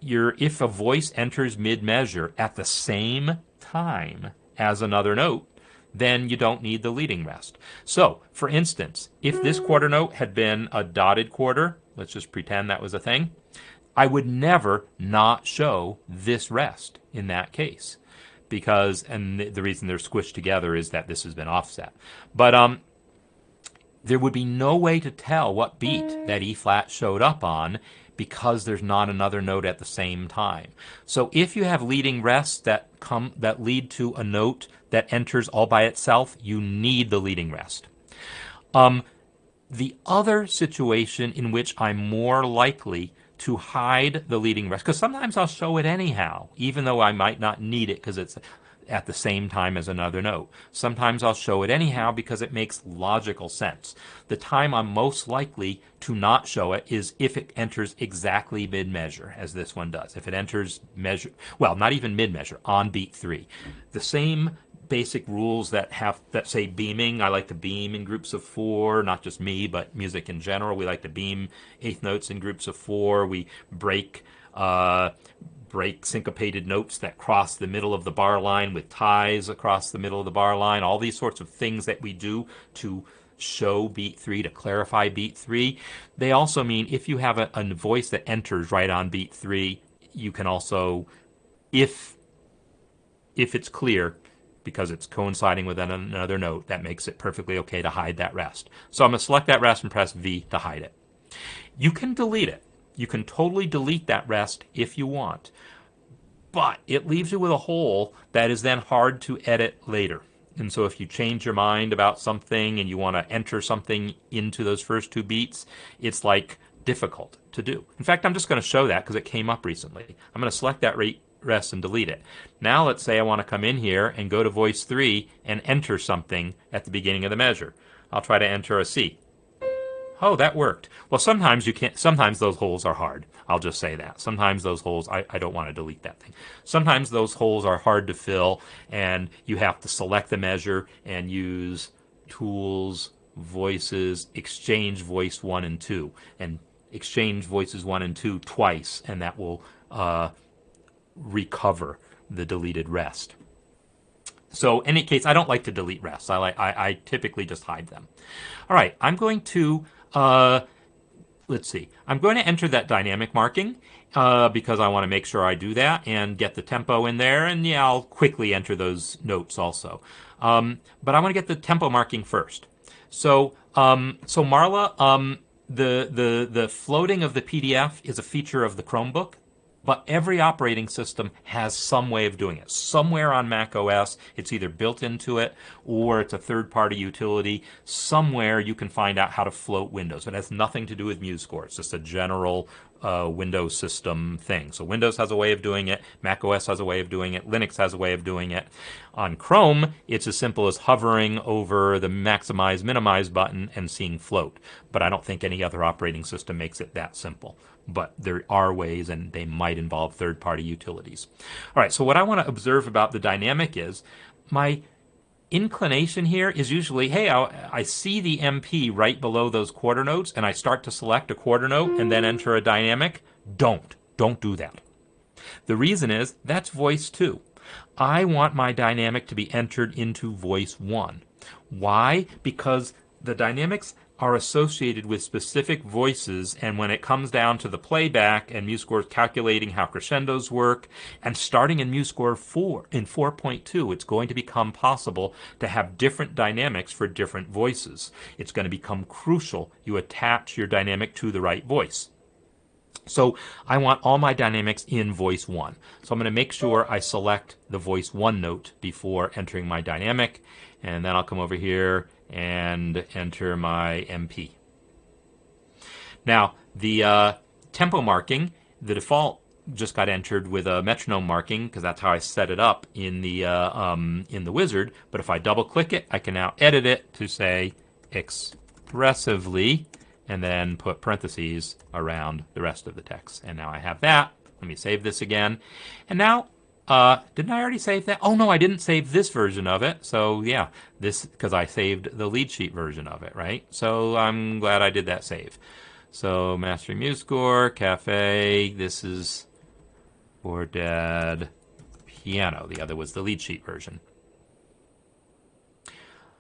a voice enters mid-measure at the same time as another note, then you don't need the leading rest. So, for instance, if this quarter note had been a dotted quarter, let's just pretend that was a thing, I would never not show this rest in that case. Because, and the reason they're squished together is that this has been offset. But there would be no way to tell what beat that E flat showed up on, because there's not another note at the same time. So if you have leading rests that lead to a note that enters all by itself, you need the leading rest. The other situation in which I'm more likely to hide the leading rest, because sometimes I'll show it anyhow, even though I might not need it because it's at the same time as another note. Sometimes I'll show it anyhow because it makes logical sense. The time I'm most likely to not show it is if it enters exactly mid-measure, as this one does. If it enters measure, well, not even mid-measure, on beat 3. The same basic rules that say beaming. I like to beam in groups of 4, not just me, but music in general. We like to beam 8th notes in groups of 4. We break syncopated notes that cross the middle of the bar line with ties across the middle of the bar line. All these sorts of things that we do to show beat 3, to clarify beat 3. They also mean if you have a voice that enters right on beat 3, you can also, if it's clear, because it's coinciding with another note, that makes it perfectly okay to hide that rest. So I'm going to select that rest and press V to hide it. You can delete it. You can totally delete that rest if you want, but it leaves you with a hole that is then hard to edit later. And so if you change your mind about something and you want to enter something into those first 2 beats, it's like difficult to do. In fact, I'm just going to show that because it came up recently. I'm going to select that rest and delete it. Now let's say I want to come in here and go to voice 3 and enter something at the beginning of the measure. I'll try to enter a C. Oh, that worked. Well, sometimes you can't. Sometimes those holes are hard. I'll just say that. Sometimes those holes, I don't want to delete that thing. Sometimes those holes are hard to fill, and you have to select the measure and use tools, voices, exchange voice 1 and 2, and exchange voices 1 and 2 twice, and that will recover the deleted rest. So in any case, I don't like to delete rests. I typically just hide them. All right, I'm going to let's see. I'm going to enter that dynamic marking because I want to make sure I do that and get the tempo in there. And yeah, I'll quickly enter those notes also. But I want to get the tempo marking first. So Marla, the floating of the PDF is a feature of the Chromebook. But every operating system has some way of doing it. Somewhere on Mac OS, it's either built into it or it's a third-party utility. Somewhere you can find out how to float Windows. It has nothing to do with MuseScore. It's just a general Windows system thing. So Windows has a way of doing it. Mac OS has a way of doing it. Linux has a way of doing it. On Chrome, it's as simple as hovering over the maximize, minimize button and seeing float. But I don't think any other operating system makes it that simple. But there are ways, and they might involve third-party utilities. All right, so what I want to observe about the dynamic is my inclination here is usually, hey, I see the MP right below those quarter notes, and I start to select a quarter note and then enter a dynamic. Don't do that. The reason is that's voice 2. I want my dynamic to be entered into voice 1. Why? Because the dynamics are associated with specific voices, and when it comes down to the playback and MuseScore is calculating how crescendos work, and starting in MuseScore 4 in 4.2, it's going to become possible to have different dynamics for different voices. It's going to become crucial you attach your dynamic to the right voice. So I want all my dynamics in voice 1. So I'm going to make sure I select the voice 1 note before entering my dynamic, and then I'll come over here and enter my MP. Now, the tempo marking, the default just got entered with a metronome marking because that's how I set it up in the wizard. But if I double click it, I can now edit it to say expressively and then put parentheses around the rest of the text. And now I have that. Let me save this again. And now, didn't I already save that? Oh no, I didn't save this version of it. So yeah, this, because I saved the lead sheet version of it, right? So I'm glad I did that save. So Mastering MuseScore Café, this is for Dad Piano. The other was the lead sheet version.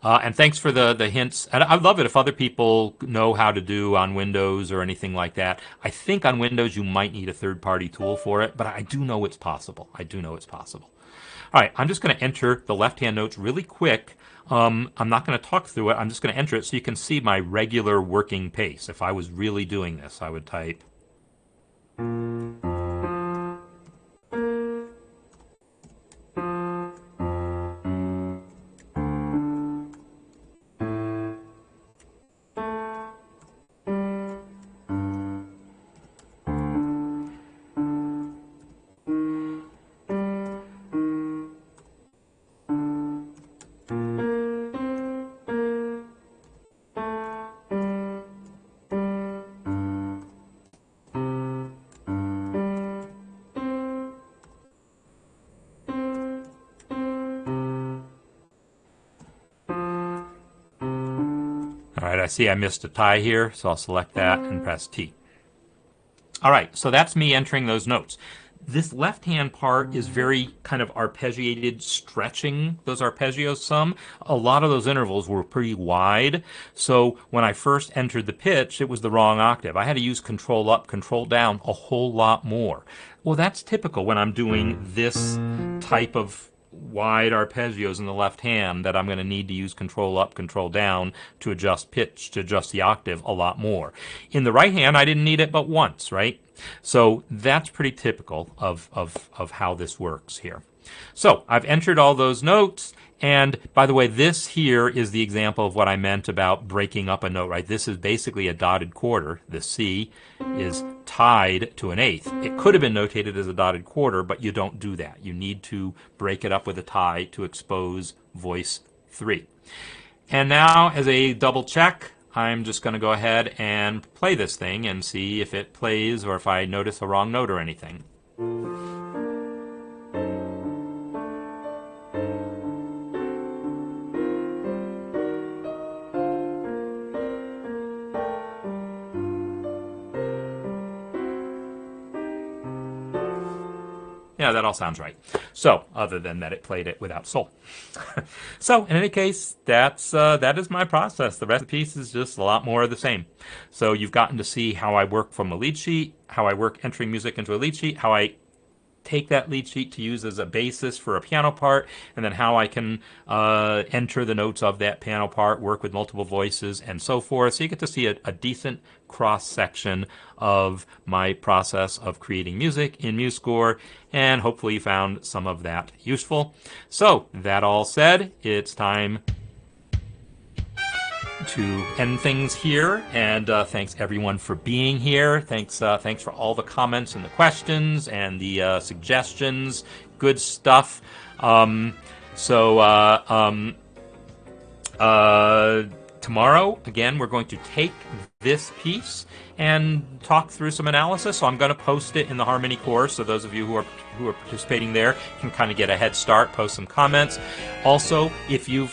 And thanks for the hints. And I love it if other people know how to do on Windows or anything like that. I think on Windows you might need a third-party tool for it, but I do know it's possible. I do know it's possible. All right, I'm just going to enter the left-hand notes really quick. I'm not going to talk through it. I'm just going to enter it so you can see my regular working pace. If I was really doing this, I would type. All right, I see I missed a tie here, so I'll select that and press T. All right, so that's me entering those notes. This left-hand part is very kind of arpeggiated, stretching those arpeggios some. A lot of those intervals were pretty wide, so when I first entered the pitch, it was the wrong octave. I had to use control up, control down a whole lot more. Well, that's typical when I'm doing this type of wide arpeggios in the left hand, that I'm going to need to use control up, control down to adjust pitch, to adjust the octave a lot more. In the right hand, I didn't need it but once, right? So that's pretty typical of how this works here. So I've entered all those notes, and by the way, this here is the example of what I meant about breaking up a note, right? This is basically a dotted quarter. The C is tied to an eighth. It could have been notated as a dotted quarter, but you don't do that. You need to break it up with a tie to expose voice 3. And now, as a double check, I'm just going to go ahead and play this thing and see if it plays or if I notice a wrong note or anything. Yeah, that all sounds right. So, other than that, it played it without soul. So, in any case, that is my process. The rest of the piece is just a lot more of the same. So, you've gotten to see how I work from a lead sheet, how I work entering music into a lead sheet, how I take that lead sheet to use as a basis for a piano part, and then how I can enter the notes of that piano part, work with multiple voices, and so forth. So you get to see a decent cross-section of my process of creating music in MuseScore, and hopefully you found some of that useful. So that all said, it's time to end things here, and thanks everyone for being here. Thanks for all the comments and the questions and the suggestions. Good stuff. Tomorrow, again, we're going to take this piece and talk through some analysis. So I'm going to post it in the Harmony course, so those of you who are participating there can kind of get a head start, post some comments. Also, if you're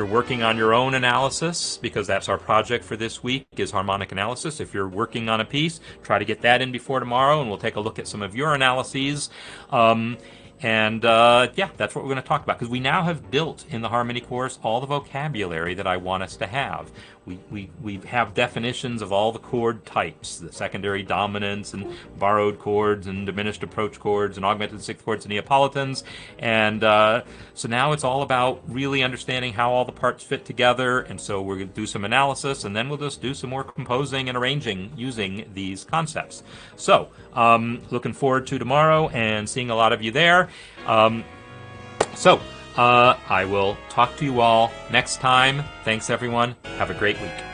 working on your own analysis, because that's our project for this week, is harmonic analysis. If you're working on a piece, try to get that in before tomorrow, and we'll take a look at some of your analyses. Yeah, that's what we're going to talk about, because we now have built in the Harmony course all the vocabulary that I want us to have. We have definitions of all the chord types, the secondary dominants and borrowed chords and diminished approach chords and augmented sixth chords and Neapolitans. And so now it's all about really understanding how all the parts fit together. And so we're going to do some analysis, and then we'll just do some more composing and arranging using these concepts. So looking forward to tomorrow and seeing a lot of you there. I will talk to you all next time. Thanks, everyone. Have a great week.